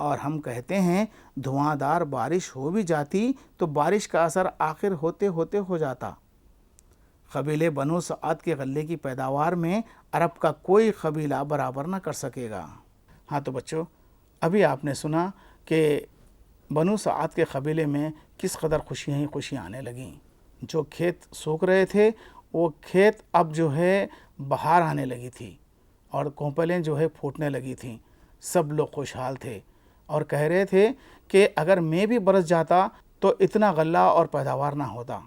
اور ہم کہتے ہیں دھواں دار بارش ہو بھی جاتی تو بارش کا اثر آخر ہوتے ہوتے ہو جاتا۔ قبیلے بنو سعد کے غلے کی پیداوار میں عرب کا کوئی قبیلہ برابر نہ کر سکے گا۔ ہاں تو بچوں، ابھی آپ نے سنا کہ بنو سعد کے قبیلے میں کس قدر خوشیاں ہی خوشیاں آنے لگیں۔ جو کھیت سوکھ رہے تھے وہ کھیت اب جو ہے بہار آنے لگی تھی اور کوپلیں جو ہے پھوٹنے لگی تھیں۔ سب لوگ خوشحال تھے اور کہہ رہے تھے کہ اگر میں بھی برس جاتا تو اتنا غلہ اور پیداوار نہ ہوتا،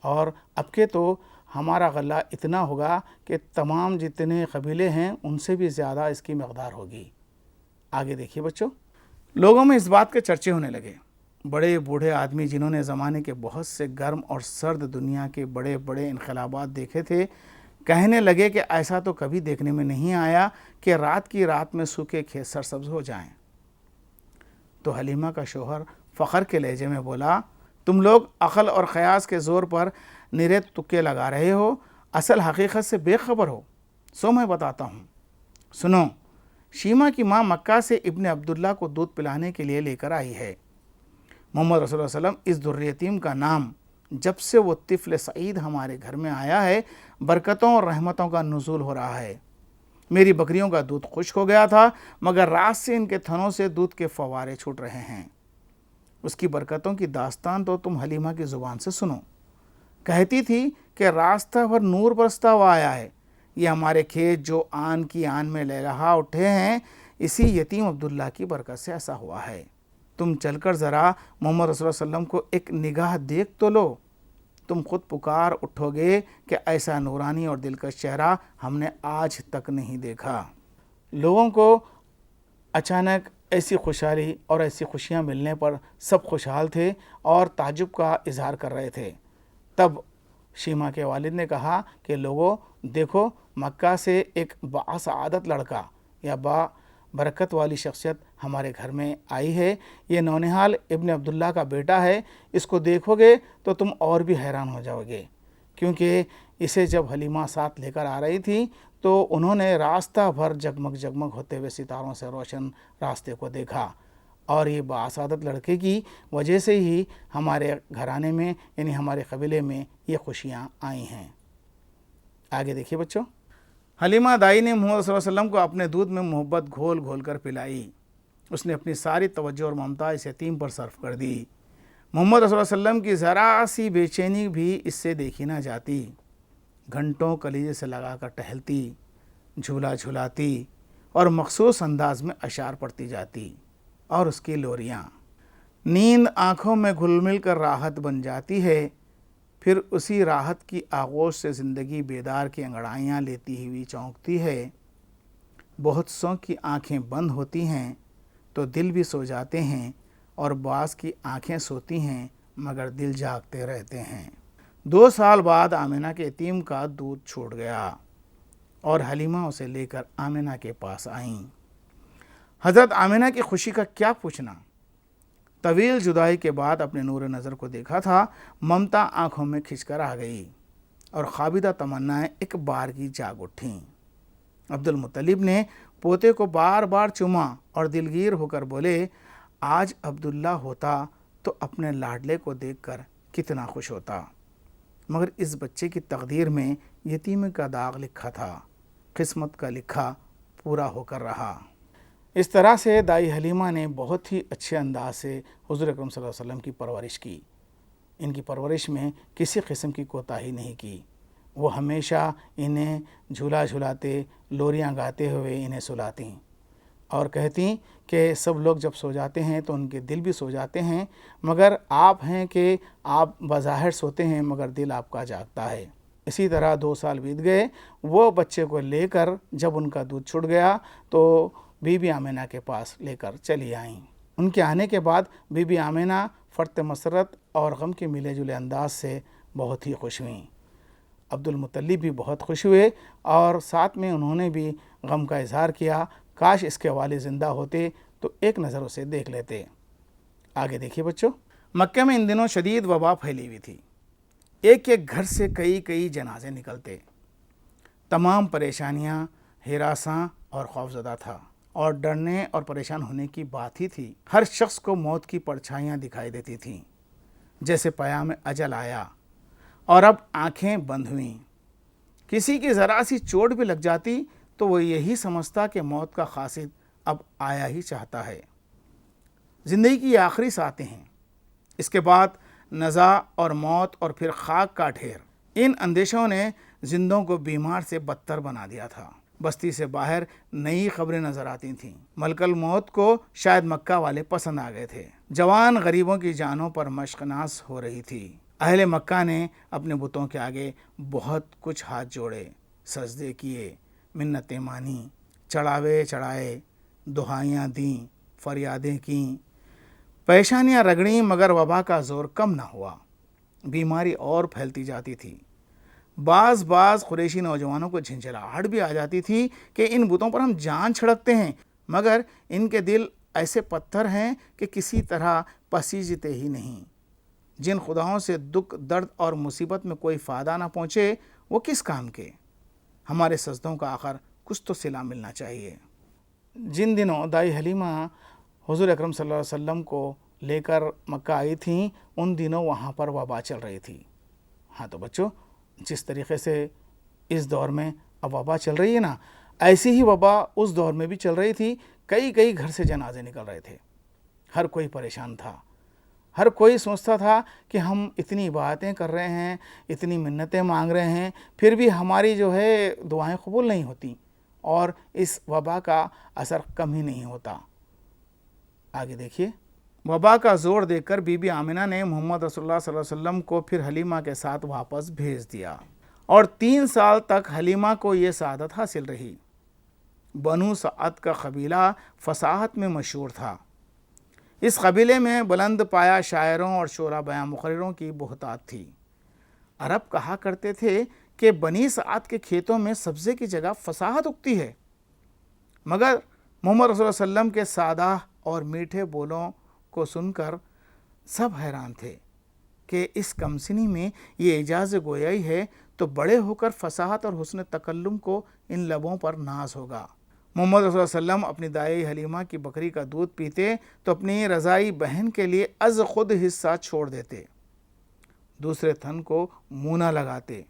اور اب کے تو ہمارا غلہ اتنا ہوگا کہ تمام جتنے قبیلے ہیں ان سے بھی زیادہ اس کی مقدار ہوگی۔ آگے دیکھیے بچوں، لوگوں میں اس بات کے چرچے ہونے لگے۔ بڑے بوڑھے آدمی جنہوں نے زمانے کے بہت سے گرم اور سرد دنیا کے بڑے بڑے انقلابات دیکھے تھے، کہنے لگے کہ ایسا تو کبھی دیکھنے میں نہیں آیا کہ رات کی رات میں سوکھے کھیت سرسبز ہو جائیں۔ تو حلیمہ کا شوہر فخر کے لہجے میں بولا، تم لوگ عقل اور قیاس کے زور پر نرے تکے لگا رہے ہو، اصل حقیقت سے بے خبر ہو۔ سو میں بتاتا ہوں، سنو۔ شیمہ کی ماں مکہ سے ابن عبداللہ کو دودھ پلانے کے لیے لے کر آئی ہے۔ محمد رسول اللہ علیہ وسلم اس در یتیم کا نام جب سے وہ طفل سعید ہمارے گھر میں آیا ہے برکتوں اور رحمتوں کا نزول ہو رہا ہے۔ میری بکریوں کا دودھ خشک ہو گیا تھا مگر رات سے ان کے تھنوں سے دودھ کے فوارے چھوٹ رہے ہیں۔ اس کی برکتوں کی داستان تو تم حلیمہ کی زبان سے سنو۔ کہتی تھی کہ راستہ بھر نور برستا ہوا آیا ہے، یہ ہمارے کھیت جو آن کی آن میں لہلہا اٹھے ہیں اسی یتیم عبداللہ کی برکت سے ایسا ہوا ہے۔ تم چل کر ذرا محمد رسول اللہ علیہ وسلم کو ایک نگاہ دیکھ تو لو، تم خود پکار اٹھو گے کہ ایسا نورانی اور دلکش چہرہ ہم نے آج تک نہیں دیکھا۔ لوگوں کو اچانک ایسی خوشحالی اور ایسی خوشیاں ملنے پر سب خوشحال تھے اور تعجب کا اظہار کر رہے تھے۔ تب شیمہ کے والد نے کہا کہ لوگوں دیکھو، مکہ سے ایک باسعادت لڑکا یا برکت والی شخصیت ہمارے گھر میں آئی ہے، یہ نونہال ابن عبداللہ کا بیٹا ہے۔ اس کو دیکھو گے تو تم اور بھی حیران ہو جاؤ گے، کیونکہ اسے جب حلیمہ ساتھ لے کر آ رہی تھی تو انہوں نے راستہ بھر جگمگ جگمگ ہوتے ہوئے ستاروں سے روشن راستے کو دیکھا، اور یہ باسعادت لڑکے کی وجہ سے ہی ہمارے گھرانے میں یعنی ہمارے قبیلے میں یہ خوشیاں آئی ہیں۔ آگے دیکھیے بچوں، حلیمہ دائی نے محمد صلی اللہ علیہ وسلم کو اپنے دودھ میں محبت گھول گھول کر پلائی۔ اس نے اپنی ساری توجہ اور ممتا اس یتیم پر صرف کر دی۔ محمد صلی اللہ علیہ وسلم کی ذرا سی بے چینی بھی اس سے دیکھی نہ جاتی۔ گھنٹوں کلیجے سے لگا کر ٹہلتی، جھولا جھلاتی اور مخصوص انداز میں اشعار پڑھتی جاتی، اور اس کی لوریاں نیند آنکھوں میں گھل مل کر راحت بن جاتی ہے، پھر اسی راحت کی آغوش سے زندگی بیدار کی انگڑائیاں لیتی ہوئی چونکتی ہے۔ بہت سو کی آنکھیں بند ہوتی ہیں تو دل بھی سو جاتے ہیں، اور بعض کی آنکھیں سوتی ہیں مگر دل جاگتے رہتے ہیں۔ 2 سال بعد آمنہ کے یتیم کا دودھ چھوٹ گیا اور حلیمہ اسے لے کر آمنہ کے پاس آئیں۔ حضرت آمنہ کی خوشی کا کیا پوچھنا، طویل جدائی کے بعد اپنے نور نظر کو دیکھا تھا، ممتا آنکھوں میں کھنچ کر آ گئی اور خوابیدہ تمنائیں ایک بار کی جاگ اٹھیں۔ عبد المطلب نے پوتے کو بار بار چوما اور دلگیر ہو کر بولے، آج عبداللہ ہوتا تو اپنے لاڈلے کو دیکھ کر کتنا خوش ہوتا، مگر اس بچے کی تقدیر میں یتیمی کا داغ لکھا تھا، قسمت کا لکھا پورا ہو کر رہا۔ اس طرح سے دائی حلیمہ نے بہت ہی اچھے انداز سے حضور اکرم صلی اللہ علیہ وسلم کی پرورش کی۔ ان کی پرورش میں کسی قسم کی کوتاہی نہیں کی۔ وہ ہمیشہ انہیں جھولا جھلاتے، لوریاں گاتے ہوئے انہیں سلاتی اور کہتی کہ سب لوگ جب سو جاتے ہیں تو ان کے دل بھی سو جاتے ہیں، مگر آپ ہیں کہ آپ بظاہر سوتے ہیں مگر دل آپ کا جاگتا ہے۔ اسی طرح 2 سال بیت گئے۔ وہ بچے کو لے کر جب ان کا دودھ چھوٹ گیا تو بی بی آمنہ کے پاس لے کر چلی آئیں۔ ان کے آنے کے بعد بی بی آمنہ فرط مسرت اور غم کے ملے جلے انداز سے بہت ہی خوش ہوئیں۔ عبد المطلب بھی بہت خوش ہوئے اور ساتھ میں انہوں نے بھی غم کا اظہار کیا، کاش اس کے والد زندہ ہوتے تو ایک نظر اسے دیکھ لیتے۔ آگے دیکھیے بچوں، مکہ میں ان دنوں شدید وبا پھیلی ہوئی تھی۔ ایک ایک گھر سے کئی جنازے نکلتے۔ تمام پریشانیاں، ہراساں اور خوفزدہ تھا۔ اور ڈرنے اور پریشان ہونے کی بات ہی تھی۔ ہر شخص کو موت کی پرچھائیاں دکھائی دیتی تھیں، جیسے پیام اجل آیا اور اب آنکھیں بند ہوئیں۔ کسی کی ذرا سی چوٹ بھی لگ جاتی تو وہ یہی سمجھتا کہ موت کا قاصد اب آیا ہی چاہتا ہے۔ زندگی کی آخری ساتیں ہیں، اس کے بعد نزا اور موت اور پھر خاک کا ڈھیر۔ ان اندیشوں نے زندوں کو بیمار سے بدتر بنا دیا تھا۔ بستی سے باہر نئی خبریں نظر آتی تھیں۔ ملک الموت کو شاید مکہ والے پسند آ گئے تھے۔ جوان غریبوں کی جانوں پر مشقناز ہو رہی تھی۔ اہل مکہ نے اپنے بتوں کے آگے بہت کچھ ہاتھ جوڑے، سجدے کیے، منتیں مانی، چڑھاوے چڑھائے، دعائیاں دیں، فریادیں کیں، پیشانیاں رگڑیں، مگر وبا کا زور کم نہ ہوا۔ بیماری اور پھیلتی جاتی تھی۔ بعض قریشی نوجوانوں کو جھنجھلاہٹ بھی آ جاتی تھی کہ ان بتوں پر ہم جان چھڑکتے ہیں، مگر ان کے دل ایسے پتھر ہیں کہ کسی طرح پسیجتے ہی نہیں۔ جن خداؤں سے دکھ، درد اور مصیبت میں کوئی فائدہ نہ پہنچے وہ کس کام کے؟ ہمارے سجدوں کا آخر کچھ تو صلہ ملنا چاہیے۔ جن دنوں دائی حلیمہ حضور اکرم صلی اللہ علیہ وسلم کو لے کر مکہ آئی تھیں، ان دنوں وہاں پر وبا چل رہی تھی۔ ہاں تو بچوں، جس طریقے سے اس دور میں اب وبا چل رہی ہے نا، ایسی ہی وبا اس دور میں بھی چل رہی تھی۔ کئی گھر سے جنازے نکل رہے تھے۔ ہر کوئی پریشان تھا۔ ہر کوئی سوچتا تھا کہ ہم اتنی باتیں کر رہے ہیں، اتنی منتیں مانگ رہے ہیں، پھر بھی ہماری جو ہے دعائیں قبول نہیں ہوتی اور اس وبا کا اثر کم ہی نہیں ہوتا۔ آگے دیکھیے، وبا کا زور دیکھ کر بی بی آمنہ نے محمد رسول اللہ صلی اللہ علیہ وسلم کو پھر حلیمہ کے ساتھ واپس بھیج دیا، اور 3 سال تک حلیمہ کو یہ سعادت حاصل رہی۔ بنو سعد کا قبیلہ فصاحت میں مشہور تھا۔ اس قبیلے میں بلند پایا شاعروں اور شعرا بیاں مقرروں کی بہتات تھی۔ عرب کہا کرتے تھے کہ بنی سعد کے کھیتوں میں سبزے کی جگہ فصاحت اگتی ہے، مگر محمد رسول اللہ علیہ وسلم کے سادہ اور میٹھے بولوں کو سن کر سب حیران تھے کہ اس کمسنی میں یہ اعجاز گویائی ہے تو بڑے ہو کر فصاحت اور حسن تکلم کو ان لبوں پر ناز ہوگا۔ محمد رسول اللہ علیہ وسلم اپنی دائی حلیمہ کی بکری کا دودھ پیتے تو اپنی رضائی بہن کے لیے از خود حصہ چھوڑ دیتے، دوسرے تھن کو منہ نہ لگاتے۔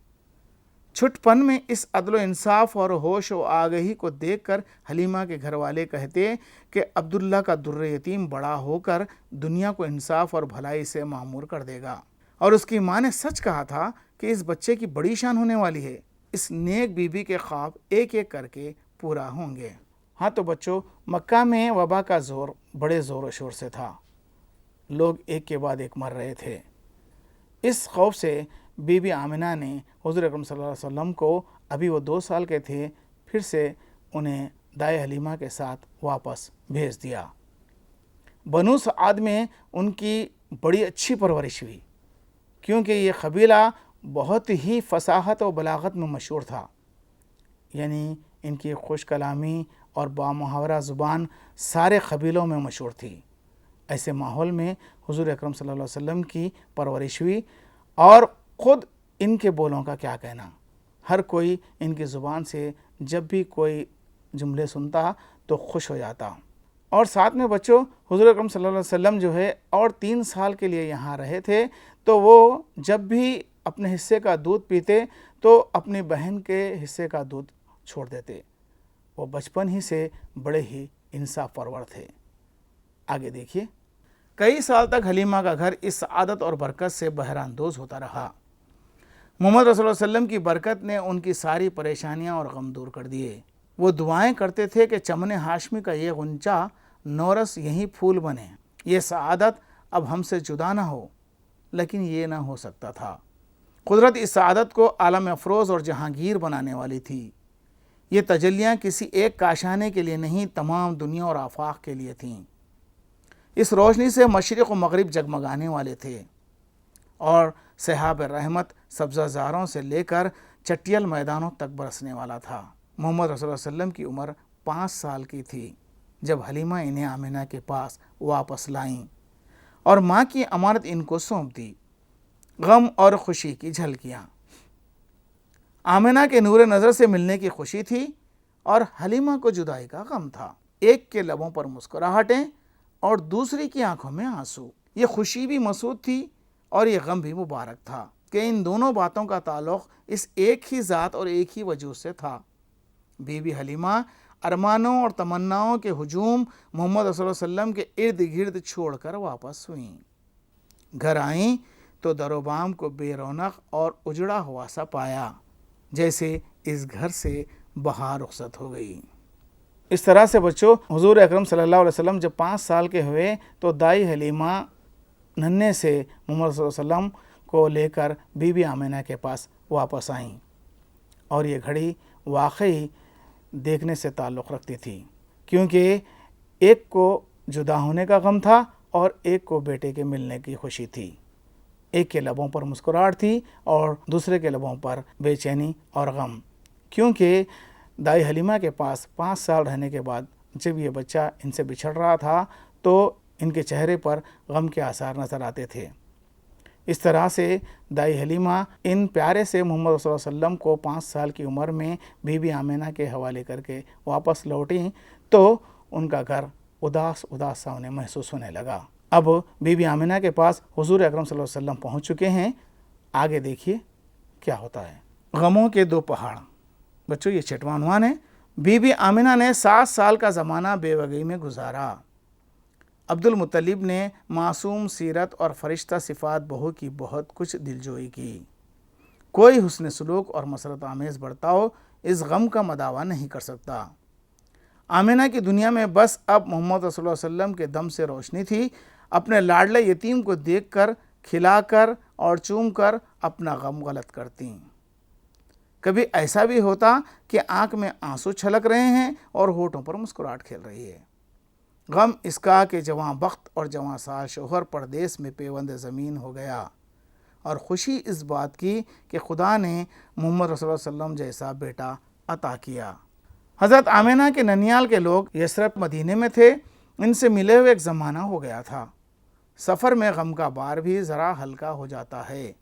چھٹ پن میں اس عدل و انصاف اور ہوش و آگہی کو دیکھ کر حلیمہ کے گھر والے کہتے کہ عبداللہ کا در یتیم بڑا ہو کر دنیا کو انصاف اور بھلائی سے معمور کر دے گا، اور اس کی ماں نے سچ کہا تھا کہ اس بچے کی بڑی شان ہونے والی ہے۔ اس نیک بی بی کے خواب ایک ایک کر کے پورا ہوں گے۔ ہاں تو بچوں، مکہ میں وبا کا زور بڑے زور و شور سے تھا۔ لوگ ایک کے بعد ایک مر رہے تھے۔ اس خوف سے بی بی آمنہ نے حضور اکرم صلی اللہ علیہ وسلم کو، ابھی وہ 2 سال کے تھے، پھر سے انہیں دائی حلیمہ کے ساتھ واپس بھیج دیا۔ بنو سعد میں ان کی بڑی اچھی پرورش ہوئی، کیونکہ یہ قبیلہ بہت ہی فصاحت و بلاغت میں مشہور تھا۔ یعنی ان کی خوش کلامی اور بامحاورہ زبان سارے قبیلوں میں مشہور تھی۔ ایسے ماحول میں حضور اکرم صلی اللہ علیہ وسلم کی پرورش ہوئی، اور خود ان کے بولوں کا کیا کہنا۔ ہر کوئی ان کی زبان سے جب بھی کوئی جملے سنتا تو خوش ہو جاتا۔ اور ساتھ میں بچوں، حضور اکرم صلی اللہ علیہ وسلم جو ہے اور 3 سال کے لیے یہاں رہے تھے، تو وہ جب بھی اپنے حصے کا دودھ پیتے تو اپنی بہن کے حصے کا دودھ چھوڑ دیتے۔ وہ بچپن ہی سے بڑے ہی انصاف پرور تھے۔ آگے دیکھیے، کئی سال تک حلیمہ کا گھر اس عادت اور برکت سے بحراندوز ہوتا رہا۔ محمد رسول اللہ علیہ وسلم کی برکت نے ان کی ساری پریشانیاں اور غم دور کر دیے۔ وہ دعائیں کرتے تھے کہ چمن ہاشمی کا یہ غنچہ نورس یہیں پھول بنے، یہ سعادت اب ہم سے جدا نہ ہو، لیکن یہ نہ ہو سکتا تھا۔ قدرت اس سعادت کو عالم افروز اور جہانگیر بنانے والی تھی۔ یہ تجلیاں کسی ایک کاشانے کے لیے نہیں، تمام دنیا اور آفاق کے لیے تھیں۔ اس روشنی سے مشرق و مغرب جگمگانے والے تھے، اور سحاب رحمت سبزہ زاروں سے لے کر چٹیل میدانوں تک برسنے والا تھا۔ محمد رسول اللہ علیہ وسلم کی عمر 5 سال کی تھی جب حلیمہ انہیں آمنہ کے پاس واپس لائیں اور ماں کی امانت ان کو سونپ دی۔ غم اور خوشی کی جھلکیاں۔ آمنہ کے نور نظر سے ملنے کی خوشی تھی، اور حلیمہ کو جدائی کا غم تھا۔ ایک کے لبوں پر مسکراہٹیں اور دوسری کی آنکھوں میں آنسو۔ یہ خوشی بھی مسعود تھی اور یہ غم بھی مبارک تھا کہ ان دونوں باتوں کا تعلق اس ایک ہی ذات اور ایک ہی وجود سے تھا۔ بی بی حلیمہ ارمانوں اور تمناؤں کے ہجوم محمد صلی اللہ علیہ وسلم کے ارد گرد چھوڑ کر واپس ہوئیں۔ گھر آئیں تو در و بام کو بے رونق اور اجڑا ہوا سا پایا، جیسے اس گھر سے بہار رخصت ہو گئی۔ اس طرح سے بچوں، حضور اکرم صلی اللہ علیہ وسلم جب 5 سال کے ہوئے تو دائی حلیمہ ننھے سے محمد صلی اللہ علیہ وسلم کو لے کر بی بی آمنہ کے پاس واپس آئیں، اور یہ گھڑی واقعی دیکھنے سے تعلق رکھتی تھی، کیونکہ ایک کو جدا ہونے کا غم تھا اور ایک کو بیٹے کے ملنے کی خوشی تھی۔ ایک کے لبوں پر مسکراہٹ تھی اور دوسرے کے لبوں پر بے چینی اور غم، کیونکہ دائی حلیمہ کے پاس 5 سال رہنے کے بعد جب یہ بچہ ان سے بچھڑ رہا تھا تو ان کے چہرے پر غم کے آثار نظر آتے تھے۔ اس طرح سے دائی حلیمہ ان پیارے سے محمد صلی اللہ علیہ وسلم کو 5 سال کی عمر میں بی بی آمنہ کے حوالے کر کے واپس لوٹیں تو ان کا گھر اداس سا انہیں محسوس ہونے لگا۔ اب بی بی آمنہ کے پاس حضور اکرم صلی اللہ علیہ وسلم پہنچ چکے ہیں۔ آگے دیکھیے کیا ہوتا ہے۔ غموں کے 2 پہاڑ۔ بچوں، یہ 6واں عنوان ہے۔ بی بی آمنہ نے 7 سال کا زمانہ بیوگی میں گزارا۔ عبد المطلب نے معصوم سیرت اور فرشتہ صفات بہو کی بہت کچھ دلجوئی کی۔ کوئی حسن سلوک اور مسرت آمیز برتاؤ اس غم کا مداوع نہیں کر سکتا۔ آمنہ کی دنیا میں بس اب محمد صلی اللہ علیہ وسلم کے دم سے روشنی تھی۔ اپنے لاڈلے یتیم کو دیکھ کر، کھلا کر اور چوم کر اپنا غم غلط کرتیں۔ کبھی ایسا بھی ہوتا کہ آنکھ میں آنسو چھلک رہے ہیں اور ہونٹوں پر مسکراہٹ کھیل رہی ہے۔ غم اس کا کہ جواں بخت اور جواں سال شوہر پردیس میں پیوند زمین ہو گیا، اور خوشی اس بات کی کہ خدا نے محمد رسول اللہ علیہ وسلم جیسا بیٹا عطا کیا۔ حضرت آمنہ کے ننیال کے لوگ یثرب مدینے میں تھے۔ ان سے ملے ہوئے ایک زمانہ ہو گیا تھا۔ سفر میں غم کا بار بھی ذرا ہلکا ہو جاتا ہے،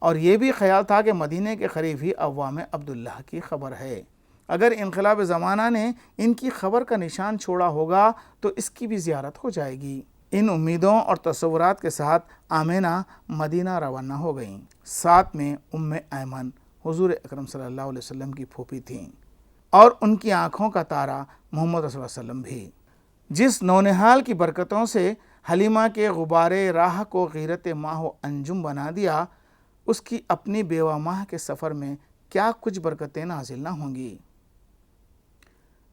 اور یہ بھی خیال تھا کہ مدینے کے قریب ہی عوام عبداللہ کی خبر ہے۔ اگر انقلاب زمانہ نے ان کی خبر کا نشان چھوڑا ہوگا تو اس کی بھی زیارت ہو جائے گی۔ ان امیدوں اور تصورات کے ساتھ آمنہ مدینہ روانہ ہو گئیں۔ ساتھ میں ام ایمن حضور اکرم صلی اللہ علیہ وسلم کی پھوپھی تھیں، اور ان کی آنکھوں کا تارا محمد صلی اللہ علیہ وسلم بھی۔ جس نونہال کی برکتوں سے حلیمہ کے غبار راہ کو غیرت ماہ و انجم بنا دیا، اس کی اپنی بیوہ ماہ کے سفر میں کیا کچھ برکتیں نازل نہ ہوں گی۔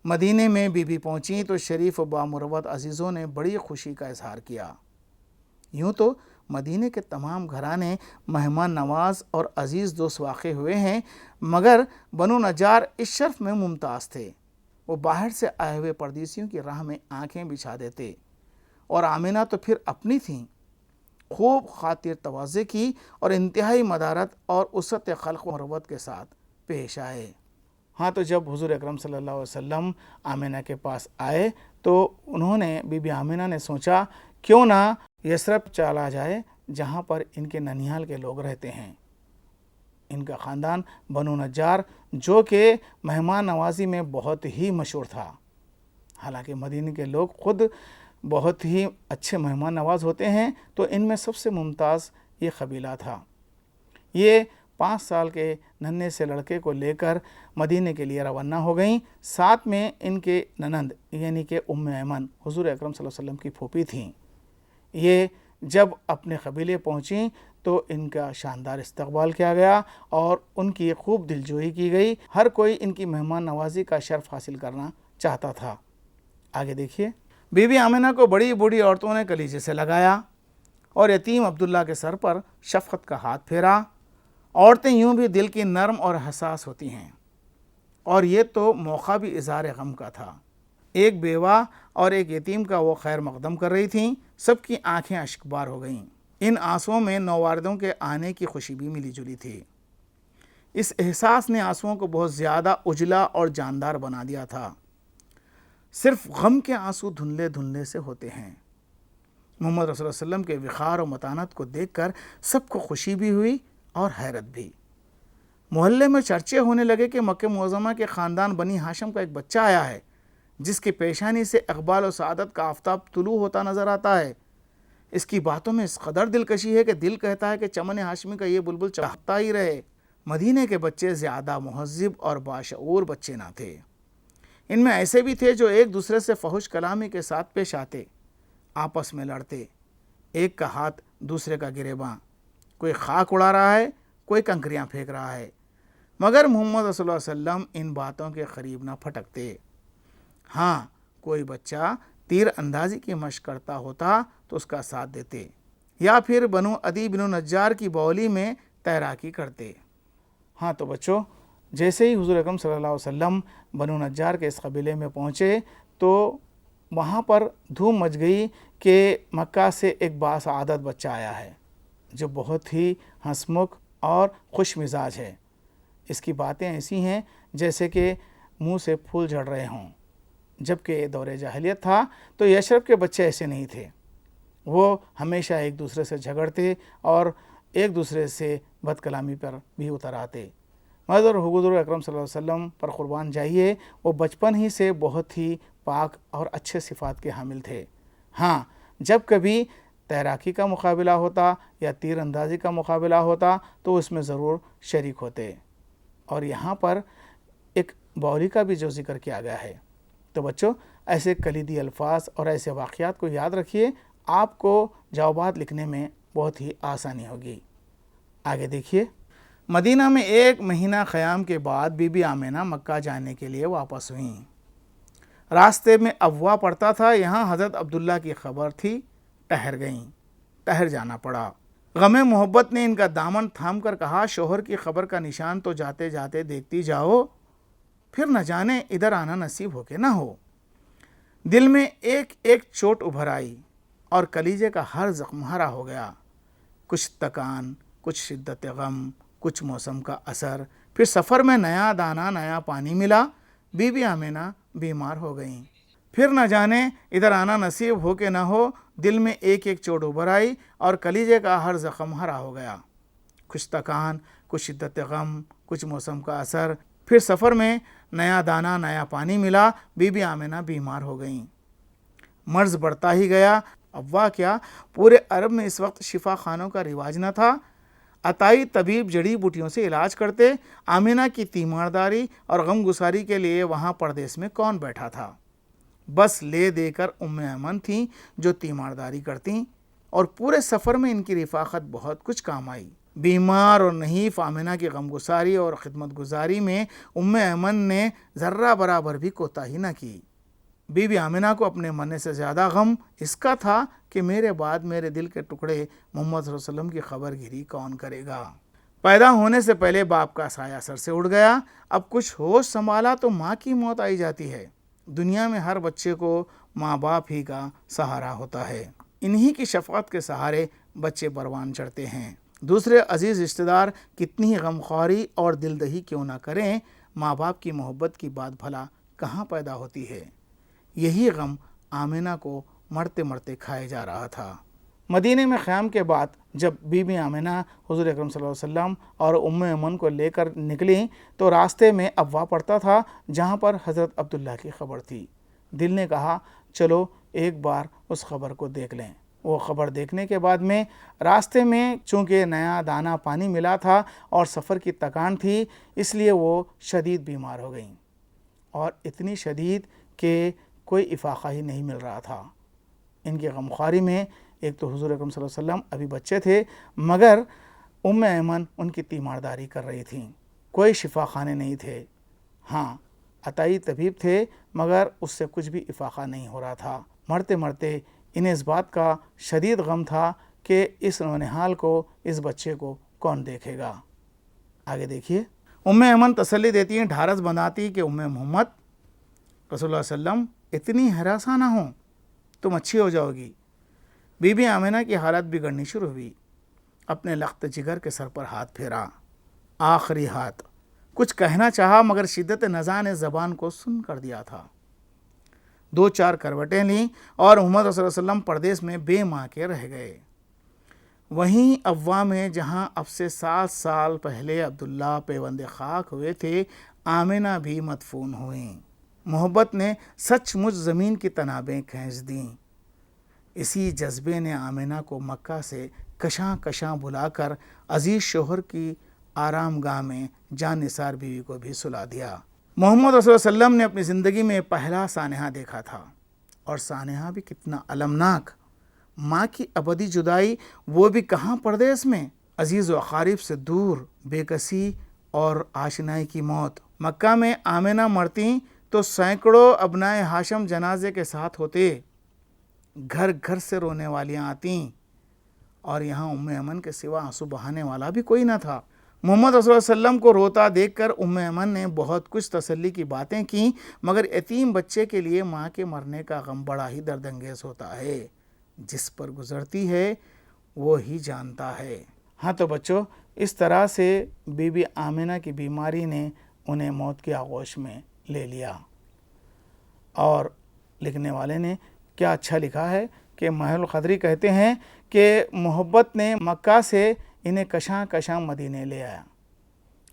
مدینے میں بی بی پہنچیں تو شریف و بامروت عزیزوں نے بڑی خوشی کا اظہار کیا۔ یوں تو مدینے کے تمام گھرانے مہمان نواز اور عزیز دوست واقع ہوئے ہیں، مگر بنو نجار اس شرف میں ممتاز تھے۔ وہ باہر سے آئے ہوئے پردیسیوں کی راہ میں آنکھیں بچھا دیتے، اور آمنہ تو پھر اپنی تھیں۔ خوب خاطر تواضع کی اور انتہائی مدارت اور وسعت خلق و مروت کے ساتھ پیش آئے۔ ہاں، تو جب حضور اکرم صلی اللہ علیہ وسلم آمنہ کے پاس آئے تو انہوں نے بی بی آمنہ نے سوچا کیوں نہ یثرب چلا جائے جہاں پر ان کے ننیال کے لوگ رہتے ہیں۔ ان کا خاندان بنو نجار جو کہ مہمان نوازی میں بہت ہی مشہور تھا۔ حالانکہ مدینے کے لوگ خود بہت ہی اچھے مہمان نواز ہوتے ہیں، تو ان میں سب سے ممتاز یہ قبیلہ تھا۔ یہ 5 سال کے ننھے سے لڑکے کو لے کر مدینے کے لیے روانہ ہو گئیں۔ ساتھ میں ان کے ننند یعنی کہ ام ایمن حضور اکرم صلی اللہ علیہ وسلم کی پھوپھی تھیں۔ یہ جب اپنے قبیلے پہنچیں تو ان کا شاندار استقبال کیا گیا اور ان کی خوب دلجوئی کی گئی۔ ہر کوئی ان کی مہمان نوازی کا شرف حاصل کرنا چاہتا تھا۔ آگے دیکھیے۔ بی بی آمنہ کو بڑی بوڑھی عورتوں نے کلیجے سے لگایا اور یتیم عبداللہ کے سر پر شفقت کا ہاتھ پھیرا۔ عورتیں یوں بھی دل کی نرم اور حساس ہوتی ہیں، اور یہ تو موقع بھی اظہار غم کا تھا۔ ایک بیوہ اور ایک یتیم کا وہ خیر مقدم کر رہی تھیں۔ سب کی آنکھیں اشک بار ہو گئیں۔ ان آنسوؤں میں نوواردوں کے آنے کی خوشی بھی ملی جلی تھی۔ اس احساس نے آنسوؤں کو بہت زیادہ اجلا اور جاندار بنا دیا تھا۔ صرف غم کے آنسو دھندلے دھندلے سے ہوتے ہیں۔ محمد رسول اللہ علیہ وسلم کے وقار و متانت کو دیکھ کر سب کو خوشی بھی ہوئی اور حیرت بھی۔ محلے میں چرچے ہونے لگے کہ مکہ معظمہ کے خاندان بنی ہاشم کا ایک بچہ آیا ہے، جس کی پیشانی سے اقبال و سعادت کا آفتاب طلوع ہوتا نظر آتا ہے۔ اس کی باتوں میں اس قدر دلکشی ہے کہ دل کہتا ہے کہ چمن ہاشمی کا یہ بلبل چہکتا ہی رہے۔ مدینے کے بچے زیادہ مہذب اور باشعور بچے نہ تھے۔ ان میں ایسے بھی تھے جو ایک دوسرے سے فحش کلامی کے ساتھ پیش آتے، آپس میں لڑتے، ایک کا ہاتھ دوسرے کا گریباں، کوئی خاک اڑا رہا ہے، کوئی کنکریاں پھینک رہا ہے، مگر محمد صلی اللہ علیہ وسلم ان باتوں کے قریب نہ پھٹکتے۔ ہاں، کوئی بچہ تیر اندازی کی مشق کرتا ہوتا تو اس کا ساتھ دیتے، یا پھر بنو عدی بن نجار کی بولی میں تیراکی کرتے۔ ہاں تو بچوں، جیسے ہی حضور اکرم صلی اللہ علیہ وسلم بنو نجار کے اس قبیلے میں پہنچے تو وہاں پر دھوم مچ گئی کہ مکہ سے ایک باسعادت بچہ آیا ہے جو بہت ہی ہنسمکھ اور خوش مزاج ہے۔ اس کی باتیں ایسی ہیں جیسے کہ منہ سے پھول جھڑ رہے ہوں۔ جبکہ یہ دور جاہلیت تھا تو یثرب کے بچے ایسے نہیں تھے، وہ ہمیشہ ایک دوسرے سے جھگڑتے اور ایک دوسرے سے بد کلامی پر بھی اتر آتے۔ مگر حضور اکرم صلی اللہ علیہ وسلم پر قربان جائیے، وہ بچپن ہی سے بہت ہی پاک اور اچھے صفات کے حامل تھے۔ ہاں، جب کبھی تیراکی کا مقابلہ ہوتا یا تیر اندازی کا مقابلہ ہوتا تو اس میں ضرور شریک ہوتے۔ اور یہاں پر ایک بولی کا بھی جو ذکر کیا گیا ہے۔ تو بچوں، ایسے کلیدی الفاظ اور ایسے واقعات کو یاد رکھیے، آپ کو جوابات لکھنے میں بہت ہی آسانی ہوگی۔ آگے دیکھیے، مدینہ میں 1 مہینہ قیام کے بعد بی بی آمنہ مکہ جانے کے لیے واپس ہوئیں۔ راستے میں افواہ پڑتا تھا، یہاں حضرت عبداللہ کی خبر تھی، ٹھہر گئیں، ٹھہر جانا پڑا۔ غم محبت نے ان کا دامن تھام کر کہا، شوہر کی خبر کا نشان تو جاتے جاتے دیکھتی جاؤ، پھر نہ جانے ادھر آنا نصیب ہو کہ نہ ہو۔ دل میں ایک ایک چوٹ ابھر آئی اور کلیجے کا ہر زخم ہرا ہو گیا۔ کچھ تکان، کچھ شدت غم، کچھ موسم کا اثر، پھر سفر میں نیا دانہ نیا پانی ملا، بی بی آمنہ بیمار ہو گئیں۔ پھر نہ جانے ادھر آنا نصیب ہو کہ نہ ہو، دل میں ایک ایک چوٹ ابھر آئی اور کلیجے کا ہر زخم ہرا ہو گیا۔ کچھ تکان، کچھ شدت غم، کچھ موسم کا اثر، پھر سفر میں نیا دانہ نیا پانی ملا، بی بی آمنہ بیمار ہو گئیں۔ مرض بڑھتا ہی گیا۔ افواہ کیا، پورے عرب میں اس وقت شفا خانوں کا رواج نہ تھا۔ عطائی طبیب جڑی بوٹیوں سے علاج کرتے۔ آمنہ کی تیمارداری اور غم گساری کے لیے وہاں پردیس میں کون بیٹھا تھا؟ بس لے دے کر ام ایمن تھیں جو تیمارداری کرتیں، اور پورے سفر میں ان کی رفاقت بہت کچھ کام آئی۔ بیمار اور نحیف آمنہ کی غم گساری اور خدمت گزاری میں ام ایمن نے ذرہ برابر بھی کوتاہی نہ کی۔ بی بی آمنہ کو اپنے مرنے سے زیادہ غم اس کا تھا کہ میرے بعد میرے دل کے ٹکڑے محمد صلی اللہ علیہ وسلم کی خبر گیری کون کرے گا؟ پیدا ہونے سے پہلے باپ کا سایہ سر سے اڑ گیا، اب کچھ ہوش سنبھالا تو ماں کی موت آئی جاتی ہے۔ دنیا میں ہر بچے کو ماں باپ ہی کا سہارا ہوتا ہے، انہی کی شفقت کے سہارے بچے پروان چڑھتے ہیں۔ دوسرے عزیز رشتہ دار کتنی ہی غمخواری اور دل دہی کیوں نہ کریں، ماں باپ کی محبت کی بات بھلا کہاں پیدا ہوتی ہے؟ یہی غم آمنہ کو مرتے مرتے کھائے جا رہا تھا۔ مدینے میں قیام کے بعد جب بی بی آمنہ حضور اکرم صلی اللہ علیہ وسلم اور ام ایمن کو لے کر نکلیں تو راستے میں افواہ پڑتا تھا جہاں پر حضرت عبداللہ کی خبر تھی۔ دل نے کہا، چلو ایک بار اس خبر کو دیکھ لیں۔ وہ خبر دیکھنے کے بعد میں راستے میں چونکہ نیا دانہ پانی ملا تھا اور سفر کی تکان تھی، اس لیے وہ شدید بیمار ہو گئیں، اور اتنی شدید کہ کوئی افاقہ ہی نہیں مل رہا تھا۔ ان کی غمخواری میں ایک تو حضور اکرم صلی اللہ علیہ وسلم ابھی بچے تھے، مگر ام ایمن ان کی تیمارداری کر رہی تھیں، کوئی شفا خانے نہیں تھے۔ ہاں، عطائی طبیب تھے، مگر اس سے کچھ بھی افاقہ نہیں ہو رہا تھا۔ مرتے مرتے انہیں اس بات کا شدید غم تھا کہ اس نونہال کو، اس بچے کو کون دیکھے گا؟ آگے دیکھیے، ام ایمن تسلی دیتی ہیں، ڈھارس بندھاتی کہ ام محمد رسول اللہ علیہ وسلم اتنی ہراساں نہ ہوں، تم اچھی ہو جاؤ گی۔ بی بی آمنہ کی حالت بگڑنی شروع ہوئی، اپنے لخت جگر کے سر پر ہاتھ پھیرا، آخری ہاتھ، کچھ کہنا چاہا مگر شدت نزا نے زبان کو سن کر دیا تھا۔ 2-4 کروٹیں لیں اور محمد صلی اللہ علیہ وسلم پردیس میں بے ماں کے رہ گئے۔ وہیں افواہ میں جہاں اب سے 7 سال پہلے عبداللہ پیوند خاک ہوئے تھے، آمنہ بھی مدفون ہوئیں۔ محبت نے سچ مچ زمین کی تنابیں کھینچ دیں۔ اسی جذبے نے آمنہ کو مکہ سے کشاں کشاں بلا کر عزیز شوہر کی آرام گاہ میں جان نثار بیوی کو بھی سلا دیا۔ محمد رسول اللہ علیہ وسلم نے اپنی زندگی میں پہلا سانحہ دیکھا تھا، اور سانحہ بھی کتنا المناک۔ ماں کی ابدی جدائی، وہ بھی کہاں پردیس میں، عزیز و اقارب سے دور، بے کسی اور آشنائی کی موت۔ مکہ میں آمنہ مرتیں تو سینکڑوں ابنائے ہاشم جنازے کے ساتھ ہوتے، گھر گھر سے رونے والیاں آتیں، اور یہاں ام ایمن کے سوا آنسو بہانے والا بھی کوئی نہ تھا۔ محمد رسول اللہ علیہ وسلم کو روتا دیکھ کر ام ایمن نے بہت کچھ تسلی کی باتیں کیں، مگر یتیم بچے کے لیے ماں کے مرنے کا غم بڑا ہی درد انگیز ہوتا ہے۔ جس پر گزرتی ہے وہ ہی جانتا ہے۔ ہاں تو بچوں، اس طرح سے بی بی آمنہ کی بیماری نے انہیں موت کی آغوش میں لے لیا۔ اور لکھنے والے نے کیا اچھا لکھا ہے کہ محل القدری کہتے ہیں کہ محبت نے مکہ سے انہیں کشاں کشاں مدینے لے آیا،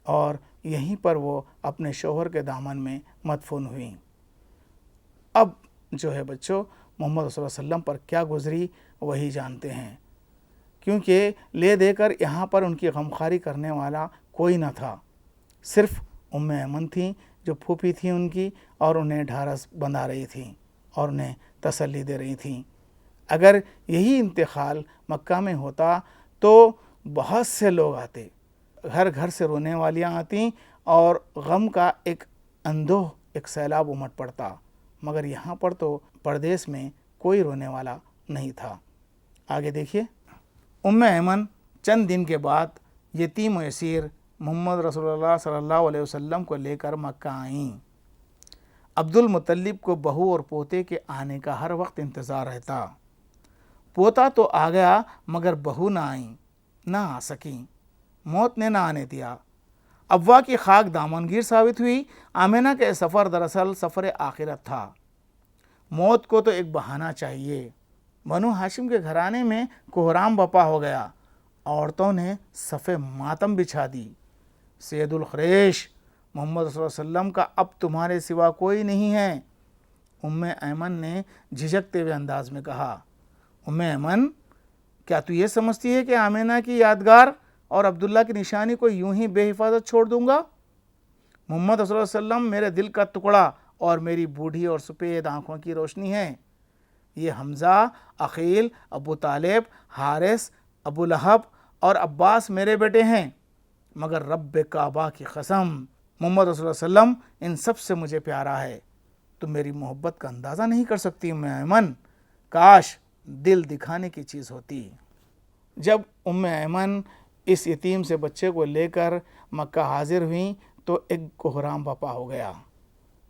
اور یہیں پر وہ اپنے شوہر کے دامن میں مدفون ہوئیں۔ اب جو ہے بچوں، محمد صلی اللہ علیہ وسلم پر کیا گزری وہی جانتے ہیں، کیونکہ لے دے کر یہاں پر ان کی غمخواری کرنے والا کوئی نہ تھا، صرف ام ایمن تھیں جو پھوپھی تھیں ان کی، اور انہیں ڈھارس بندھا رہی تھیں اور انہیں تسلی دے رہی تھیں۔ اگر یہی انتقال مکہ میں ہوتا تو بہت سے لوگ آتے، گھر گھر سے رونے والیاں آتیں، اور غم کا ایک اندوہ، ایک سیلاب امٹ پڑتا، مگر یہاں پر تو پردیس میں کوئی رونے والا نہیں تھا۔ آگے دیکھیے، ام ایمن چند دن کے بعد یتیم و اسیر محمد رسول اللہ صلی اللہ علیہ وسلم کو لے کر مکہ آئیں۔ عبد المطلب کو بہو اور پوتے کے آنے کا ہر وقت انتظار رہتا۔ پوتا تو آ گیا مگر بہو نہ آئیں، نہ آ سکیں، موت نے نہ آنے دیا۔ ابوا کی خاک دامنگیر ثابت ہوئی۔ آمنہ کا یہ سفر دراصل سفر آخرت تھا۔ موت کو تو ایک بہانہ چاہیے۔ بنو ہاشم کے گھرانے میں کوہرام بپا ہو گیا، عورتوں نے صف ماتم بچھا دی۔ سید القریش، محمد صلی اللہ علیہ وسلم کا اب تمہارے سوا کوئی نہیں ہے، ام ایمن نے جھجکتے ہوئے انداز میں کہا۔ ام ایمن، کیا تو یہ سمجھتی ہے کہ آمنہ کی یادگار اور عبداللہ کی نشانی کو یوں ہی بے حفاظت چھوڑ دوں گا؟ محمد صلی اللہ علیہ وسلم میرے دل کا ٹکڑا اور میری بوڑھی اور سفید آنکھوں کی روشنی ہے۔ یہ حمزہ، عقیل، ابو طالب، حارث، ابو لہب اور عباس میرے بیٹے ہیں، مگر رب کعبہ کی قسم، محمد رسول اللہ علیہ وسلم ان سب سے مجھے پیارا ہے۔ تم میری محبت کا اندازہ نہیں کر سکتی ام ایمن، کاش دل دکھانے کی چیز ہوتی۔ جب ام ایمن اس یتیم سے بچے کو لے کر مکہ حاضر ہوئیں تو ایک کوہرام بپا ہو گیا۔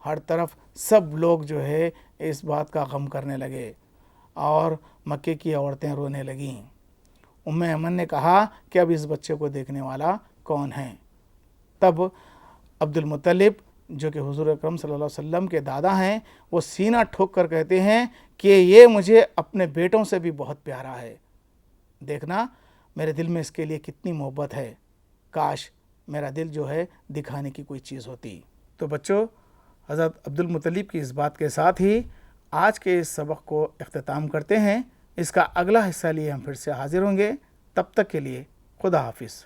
ہر طرف سب لوگ جو ہے اس بات کا غم کرنے لگے، اور مکے کی عورتیں رونے لگیں۔ ام ایمن نے کہا کہ اب اس بچے کو دیکھنے والا کون ہے؟ تب عبد المطلب، جو کہ حضور اکرم صلی اللہ علیہ وسلم کے دادا ہیں، وہ سینہ ٹھوک کر کہتے ہیں کہ یہ مجھے اپنے بیٹوں سے بھی بہت پیارا ہے۔ دیکھنا میرے دل میں اس کے لیے کتنی محبت ہے، کاش میرا دل جو ہے دکھانے کی کوئی چیز ہوتی۔ تو بچوں، حضرت عبد المطلب کی اس بات کے ساتھ ہی آج کے اس سبق کو اختتام کرتے ہیں۔ اس کا اگلا حصہ لیے ہم پھر سے حاضر ہوں گے۔ تب تک کے لیے خدا حافظ۔